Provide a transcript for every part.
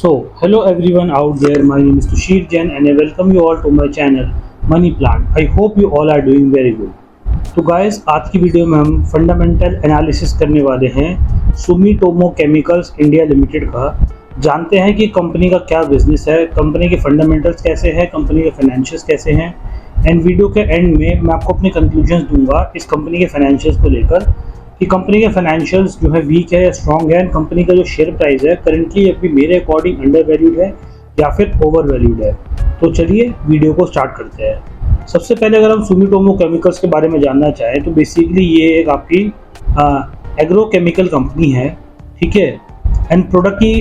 Hello everyone out there. My name is Tushir Jain and I welcome you all to my channel Money Plant. I hope you all are doing very good. तो guys आज की video में हम fundamental analysis करने वाले हैं Sumitomo chemicals India limited का। जानते हैं कि कंपनी का क्या बिजनेस है, कंपनी के फंडामेंटल्स कैसे हैं, कंपनी के फाइनेंशियल्स कैसे हैं। एंड वीडियो के एंड में मैं आपको अपने कंक्लूजन्स दूंगा इस कंपनी के फाइनेंशियल्स को लेकर कि कंपनी के फाइनेंशियल्स जो है वीक है या स्ट्रॉन्ग है, एंड कंपनी का जो शेयर प्राइस है करंटली अभी मेरे अकॉर्डिंग अंडर वैल्यूड है या फिर ओवर वैल्यूड है। तो चलिए वीडियो को स्टार्ट करते हैं। सबसे पहले अगर हम सुमिटोमो केमिकल्स के बारे में जानना चाहें तो बेसिकली ये एक आपकी एग्रो केमिकल कंपनी है, ठीक है। एंड प्रोडक्ट की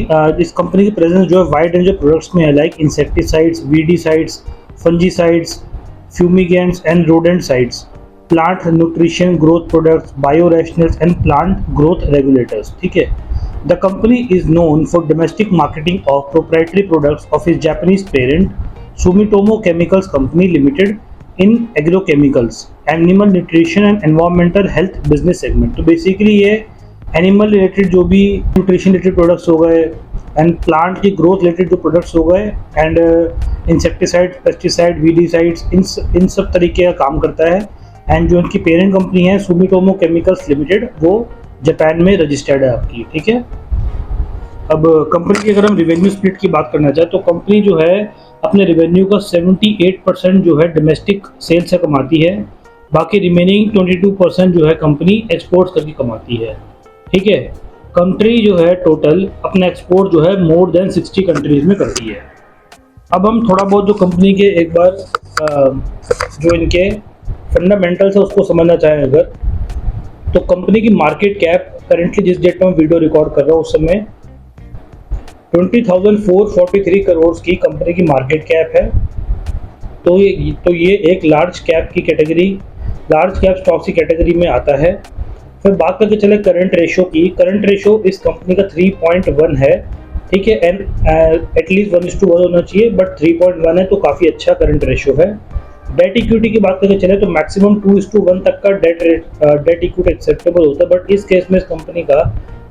इस कंपनी की प्रेजेंस जो है वाइड रेंज ऑफ प्रोडक्ट्स में है, like insecticides, weedicides, fungicides, fumigants and rodenticides, plant nutrition growth products, biorationals and plant growth regulators, ठीक है। The company is known for domestic marketing of proprietary products of its Japanese parent Sumitomo Chemicals Company Limited in agrochemicals, animal nutrition and environmental health business segment. तो basically ये animal related जो भी nutrition related products हो गए and plant की growth related जो products हो गए एंड इंसेक्टिसाइड, पेस्टिसाइड, वीडीसाइड्स, इन सब तरीके का काम करता है। एंड जो इनकी पेरेंट कंपनी है सुमिटोमो केमिकल्स लिमिटेड वो जापान में रजिस्टर्ड है आपकी, ठीक है। अब कंपनी की अगर हम रेवेन्यू स्प्लिट की बात करना चाहें तो कंपनी जो है अपने रेवेन्यू का 78% जो है डोमेस्टिक सेल से कमाती है, बाकी रिमेनिंग 22% जो है कंपनी एक्सपोर्ट्स करके कमाती है, ठीक है। कंट्री जो है टोटल अपना एक्सपोर्ट जो है मोर देन 60 कंट्रीज में करती है। अब हम थोड़ा बहुत जो कंपनी के एक बार जो इनके फंडामेंटल्स है उसको समझना चाहें अगर, तो कंपनी की मार्केट कैप करेंटली जिस डेट में वीडियो रिकॉर्ड कर रहा हूँ उस समय 20,443 करोड़ की कंपनी की मार्केट कैप है। तो ये एक लार्ज कैप की कैटेगरी, लार्ज कैप स्टॉक्स की कैटेगरी में आता है। फिर बात करके चले करंट रेशो की। करंट रेशो इस कंपनी का 3.1 है, ठीक है। एंड एटलीस्ट 1:1 होना चाहिए, बट 3.1 है तो काफ़ी अच्छा करंट रेशो है। डेट इक्विटी की बात करके चले तो मैक्सिमम 2:1 तक का डेट इक्विटी एक्सेप्टेबल होता है, बट इस केस में इस कंपनी का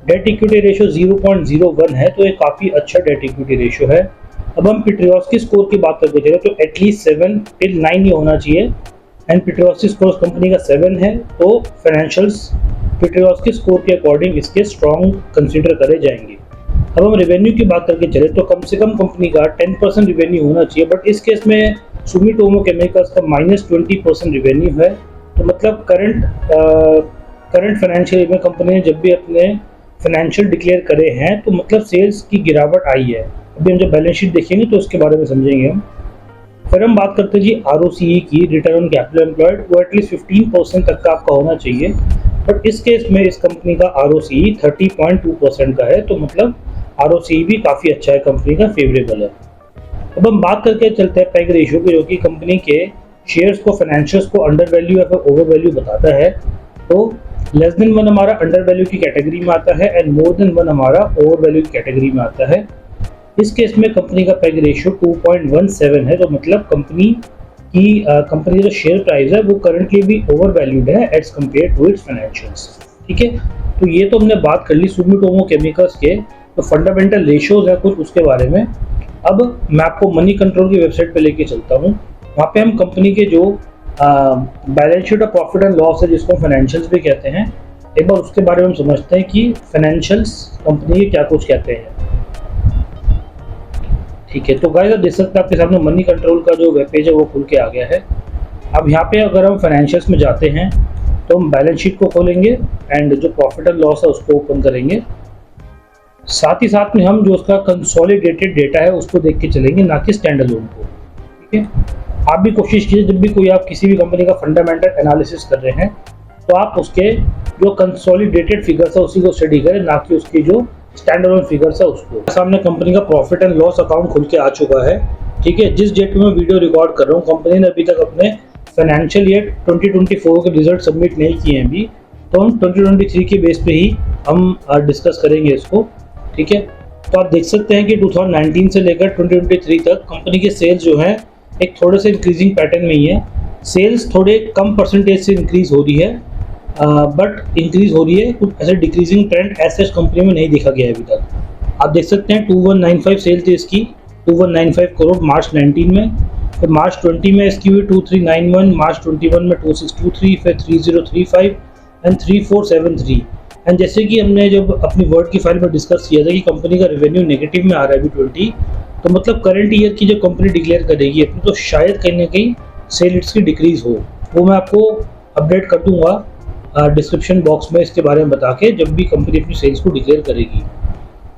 डेट इक्विटी रेशो 0.01 है, तो ये काफ़ी अच्छा डेट इक्विटी रेशो है। अब हम पिट्रियोस्की स्कोर की बात करके चले तो एटलीस्ट 7 till 9 ही होना चाहिए, एंड पिट्रियोस्की स्कोर कंपनी का 7 है, तो फाइनेंशियल्स पिट्रियोस्की स्कोर के अकॉर्डिंग इसके स्ट्रॉन्ग कंसिडर करे जाएंगे। अब हम रेवेन्यू की बात करके चले तो कम से कम कंपनी का 10% रेवेन्यू होना चाहिए, बट इस केस में सुमिटोमो केमिकल्स का -20% रेवेन्यू है। तो मतलब करंट फाइनेंशियल में कंपनी ने जब भी अपने फाइनेंशियल डिक्लेयर करे हैं तो मतलब सेल्स की गिरावट आई है। अभी हम जब बैलेंस शीट देखेंगे तो उसके बारे में समझेंगे हम। फिर हम बात करते हैं जी ROCE की, रिटर्न ऑन कैपिटल एम्प्लॉयड, वो एटलीस्ट 15% तक का आपका होना चाहिए, बट इस केस में इस कंपनी का ROCE 30.2% का है, तो मतलब ROCE भी काफ़ी अच्छा है, कंपनी का फेवरेबल है। अब हम बात करके चलते हैं पैग रेशियो की, जो कि कंपनी के शेयर्स को, फाइनेंशियल्स को अंडर वैल्यू या फिर ओवर वैल्यू बताता है। तो लेस देन 1 हमारा अंडर वैल्यू की कैटेगरी में आता है एंड मोर देन 1 हमारा ओवर वैल्यू की कैटेगरी में आता है। इस केस में कंपनी का पैग रेशियो 2.17 है, तो मतलब कंपनी का जो शेयर प्राइस है वो करंटली भी ओवर वैल्यूड है as compare to its financials, ठीक है। तो ये तो हमने बात कर ली सुमिटोमो केमिकल्स के तो फंडामेंटल रेशियोज है कुछ उसके बारे में। अब मैं आपको मनी कंट्रोल की वेबसाइट पे लेके चलता हूँ। वहाँ पे हम कंपनी के जो बैलेंस शीट और प्रॉफिट एंड लॉस है जिसको फाइनेंशियल्स भी कहते हैं, एक बार उसके बारे में हम समझते हैं कि फाइनेंशियल्स कंपनी के क्या कुछ कहते हैं, ठीक है। तो गाइस आप देख सकते हैं आपके सामने मनी कंट्रोल का जो वेब पेज है वो खुल के आ गया है। अब यहाँ पे अगर हम फाइनेंशियल्स में जाते हैं तो हम बैलेंस शीट को खोलेंगे एंड जो प्रॉफिट एंड लॉस है उसको ओपन करेंगे। साथ ही साथ में हम जो उसका कंसोलिडेटेड डेटा है उसको देख के चलेंगे, ना कि स्टैंड अलोन को, ठीक है। आप भी कोशिश कीजिए जब भी कोई आप किसी भी कंपनी का फंडामेंटल एनालिसिस कर रहे हैं तो आप उसके जो कंसोलिडेटेड फिगर्स है उसी को स्टडी करें, ना कि उसकी जो स्टैंड अलोन फिगर्स है उसको। सामने कंपनी का प्रॉफिट एंड लॉस अकाउंट खुल के आ चुका है, ठीक है। जिस डेट में मैं वीडियो रिकॉर्ड कर रहा हूँ कंपनी ने अभी तक अपने फाइनेंशियल ईयर 2024 के रिजल्ट सबमिट नहीं किए हैं अभी, तो हम 2023 के बेस पे ही हम डिस्कस करेंगे इसको, ठीक है। तो आप देख सकते हैं कि 2019 से लेकर 2023 तक कंपनी के सेल्स जो है एक थोड़े से इंक्रीजिंग पैटर्न में ही है। सेल्स थोड़े कम परसेंटेज से इंक्रीज हो रही है, बट इंक्रीज हो रही है, कुछ ऐसे डिक्रीजिंग ट्रेंड ऐसे कंपनी में नहीं देखा गया है अभी तक। आप देख सकते हैं 2195 सेल थी इसकी, 2195 करोड़ मार्च 19 में, फिर मार्च 20 में इसकी हुई 2391, मार्च 21 में 2623, फिर 3035 एंड 3473। एंड जैसे कि हमने जब अपनी वर्ड की फाइल में डिस्कस किया था कि कंपनी का रेवेन्यू नेगेटिव में आ रहा है अभी 20, तो मतलब करंट ईयर की जो कंपनी डिक्लेयर करेगी अपनी, तो शायद कहीं ना कहीं सेल इसकी डिक्रीज हो। वो मैं आपको अपडेट कर दूंगा डिस्क्रिप्शन बॉक्स में इसके बारे में बता के, जब भी कंपनी अपनी सेल्स को डिक्लेयर करेगी।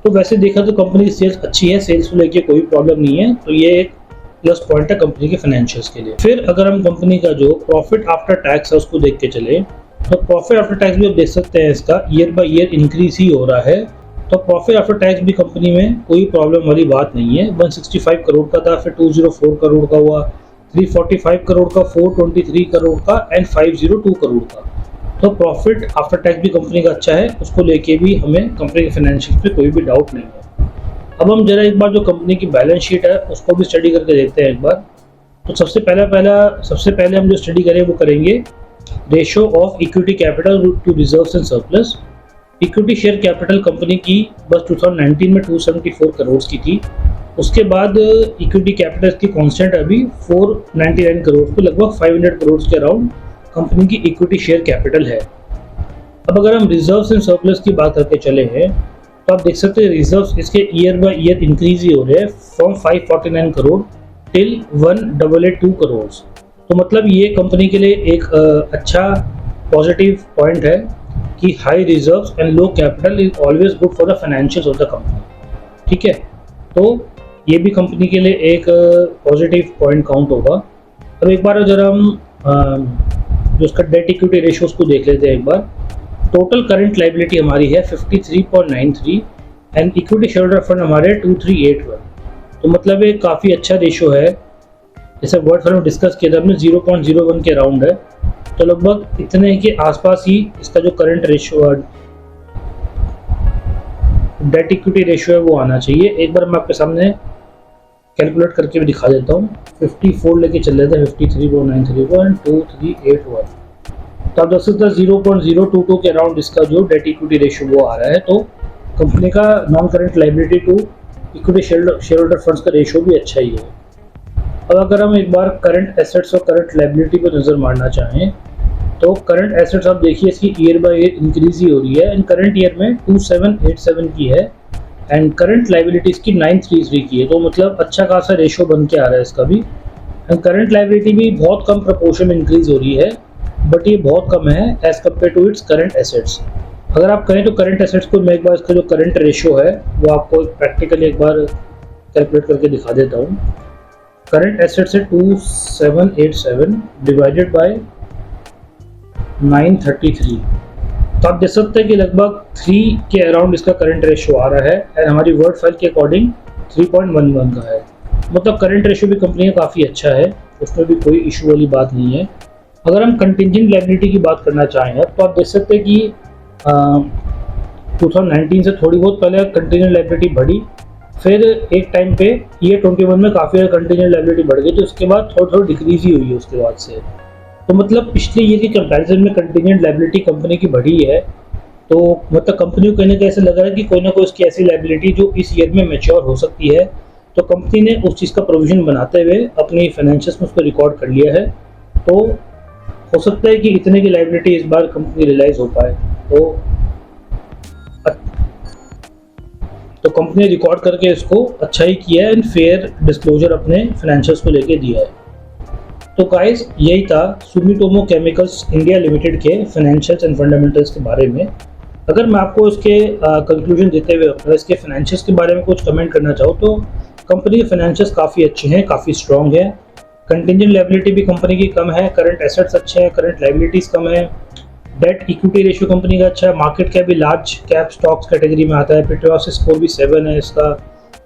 तो वैसे देखा तो कंपनी की सेल्स अच्छी है, सेल्स को लेके कोई प्रॉब्लम नहीं है, तो ये एक प्लस पॉइंट है कंपनी के फाइनेंशियल्स के लिए। फिर अगर हम कंपनी का जो प्रॉफिट आफ्टर टैक्स है उसको देख के चले, तो प्रॉफिट आफ्टर टैक्स भी आप देख सकते हैं इसका ईयर बाय ईयर इंक्रीज ही हो रहा है। तो प्रॉफिट आफ्टर टैक्स भी कंपनी में कोई प्रॉब्लम वाली बात नहीं है। 165 करोड़ का था, फिर 204 करोड़ का हुआ, 345 करोड़ का, 423 करोड़ का एंड 502 करोड़ का। तो प्रॉफिट आफ्टर टैक्स भी कंपनी का अच्छा है, उसको लेके भी हमें कंपनी के फाइनेंशियल पे कोई भी डाउट नहीं है। अब हम जरा एक बार जो कंपनी की बैलेंस शीट है उसको भी स्टडी करके देखते हैं एक बार। तो सबसे पहले हम जो स्टडी करें वो करेंगे ratio of equity capital to reserves and surplus. Equity share capital company की बस 2019 में 274 करोड़ की थी। उसके बाद इक्विटी कैपिटल की कांस्टेंट अभी 499 करोड़, तो लगभग 500 करोड़ के अराउंड कंपनी की इक्विटी शेयर कैपिटल है। अब अगर हम रिजर्व्स एंड सरप्लस की बात करके चले हैं, तो आप देख सकते हैं रिजर्व्स इसके ईयर बाय ईयर इंक्रीज ही हो रहे हैं, फ्रॉम 549 करोड़ टिल 1882 करोड़। तो मतलब ये कंपनी के लिए एक अच्छा पॉजिटिव पॉइंट है कि high reserves and low capital is always good for the financials of the company. ठीक है, तो ये भी कंपनी के लिए एक पॉजिटिव पॉइंट काउंट होगा। अब एक बार जरा हम जो उसका डेट इक्विटी रेशियोज को देख लेते हैं एक बार। टोटल करंट लाइबिलिटी हमारी है 53.93 एंड इक्विटी शेयरहोल्डर फंड हमारे 2381। तो मतलब एक काफ़ी अच्छा रेशियो है। जैसे वर्ड फॉर्म में डिस्कस किया था हमने 0.01 के अराउंड है, तो लगभग इतने के आसपास ही इसका जो current ratio debt equity ratio है वो आना चाहिए। एक बार मैं आपके सामने कैलकुलेट करके भी दिखा देता हूँ। 54 लेके चल रहे थे, 53.93.2381। तो आप देख सकते हैं 0.022 के अराउंड इसका जो डेट इक्विटी रेशियो वो आ रहा है। तो कंपनी का non current liability to equity share holder funds का रेशियो भी अच्छा ही है। अब अगर हम एक बार करंट एसेट्स और करंट लाइबिलिटी पर नज़र मारना चाहें, तो करंट एसेट्स आप देखिए इसकी ईयर बाय ईयर इंक्रीज ही हो रही है। एंड करंट ईयर में 2787 की है एंड करंट लाइबिलिटी इसकी 933 की है। तो मतलब अच्छा खासा रेशियो बन के आ रहा है इसका भी। एंड करंट लाइबिलिटी भी बहुत कम प्रपोर्शन में इंक्रीज हो रही है, बट ये बहुत कम है as compare to its current assets. अगर आप कहें तो करंट एसेट्स को मैं एक बार इसका जो करंट रेशियो है वो आपको प्रैक्टिकली एक बार कैलकुलेट करके दिखा देता हूँ। करंट एसेट्स है 2787 डिवाइडेड बाय 933। तो आप देख सकते हैं कि लगभग 3 के अराउंड इसका करंट रेशियो आ रहा है एंड हमारी वर्ड फाइल के अकॉर्डिंग 3.11 का है। मतलब करंट रेशियो भी कंपनी का काफ़ी अच्छा है, उसमें भी कोई इशू वाली बात नहीं है। अगर हम कंटिंजेंट लायबिलिटी की बात करना चाहें तो आप देख सकते हैं कि 2019 से थोड़ी बहुत पहले कंटिंजेंट लायबिलिटी बढ़ी, फिर एक टाइम पे ईयर 21 में काफ़ी ज़्यादा कंटिंजेंट लायबिलिटी बढ़ गई, तो उसके बाद थोड़ी डिक्रीज ही हुई है उसके बाद से। तो मतलब पिछले ईयर के कंपैरिजन में कंटिंजेंट लायबिलिटी कंपनी की बढ़ी है। तो मतलब कंपनी को कहीं ना कहीं ऐसा लग रहा है कि कोई ना कोई उसकी ऐसी लायबिलिटी जो इस ईयर में मैच्योर हो सकती है, तो कंपनी ने उस चीज़ का प्रोविजन बनाते हुए अपनी फाइनेंशियल्स में उसको रिकॉर्ड कर लिया है। तो हो सकता है कि इतने की लायबिलिटी इस बार कंपनी रियलाइज हो पाए। तो कंपनी ने रिकॉर्ड करके इसको अच्छा ही किया है एंड फेयर डिस्क्लोजर अपने फाइनेंशियल्स को लेके दिया है। तो गाइस यही था सुमिटोमो केमिकल्स इंडिया लिमिटेड के फाइनेंशियल्स एंड फंडामेंटल्स के बारे में। अगर मैं आपको इसके कंक्लूजन देते हुए अपना इसके फाइनेंशियल्स के बारे में कुछ कमेंट करना चाहूँ, तो कंपनी के फाइनेंशियल्स काफ़ी अच्छे हैं, काफ़ी स्ट्रॉन्ग है। कंटिंजेंट लायबिलिटी भी कंपनी की कम है, करंट एसेट्स अच्छे हैं, करंट लायबिलिटीज कम है, डेट इक्विटी रेशियो कंपनी का अच्छा है, मार्केट कैप भी लार्ज कैप स्टॉक्स कैटेगरी में आता है, पेट्रोसिस स्कोर भी 7 है इसका,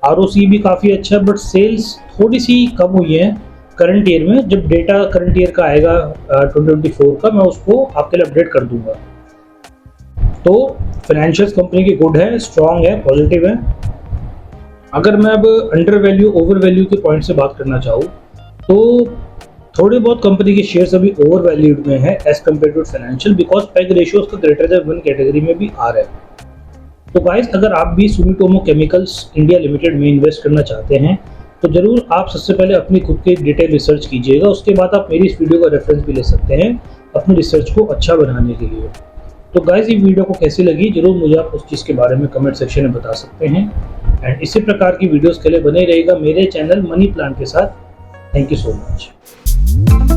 आरओसी भी काफ़ी अच्छा है। बट सेल्स थोड़ी सी कम हुई है करंट ईयर में। जब डेटा करंट ईयर का आएगा 2024 का, मैं उसको आपके लिए अपडेट कर दूंगा। तो फाइनेंशियल्स कंपनी की गुड है, स्ट्रॉन्ग है, पॉजिटिव है। अगर मैं अब अंडर वैल्यू ओवर वैल्यू के पॉइंट से बात करना चाहूँ, तो थोड़े बहुत कंपनी के शेयर्स अभी ओवर वैल्यूड में है as compare to financial, because PEG ratio उसका ग्रेटर देन 1 कैटेगरी में भी आ रहा है। तो गाइस, अगर आप भी सुमिटोमो केमिकल्स इंडिया लिमिटेड में इन्वेस्ट करना चाहते हैं तो ज़रूर आप सबसे पहले अपनी खुद की डिटेल रिसर्च कीजिएगा। उसके बाद आप मेरी इस वीडियो का रेफरेंस भी ले सकते हैं अपनी रिसर्च को अच्छा बनाने के लिए। तो गाइस, ये वीडियो को कैसी लगी ज़रूर मुझे आप उस चीज़ के बारे में कमेंट सेक्शन में बता सकते हैं। एंड इसी प्रकार की वीडियोस के लिए बने रहेगा मेरे चैनल मनी प्लान के साथ। Thank you so much.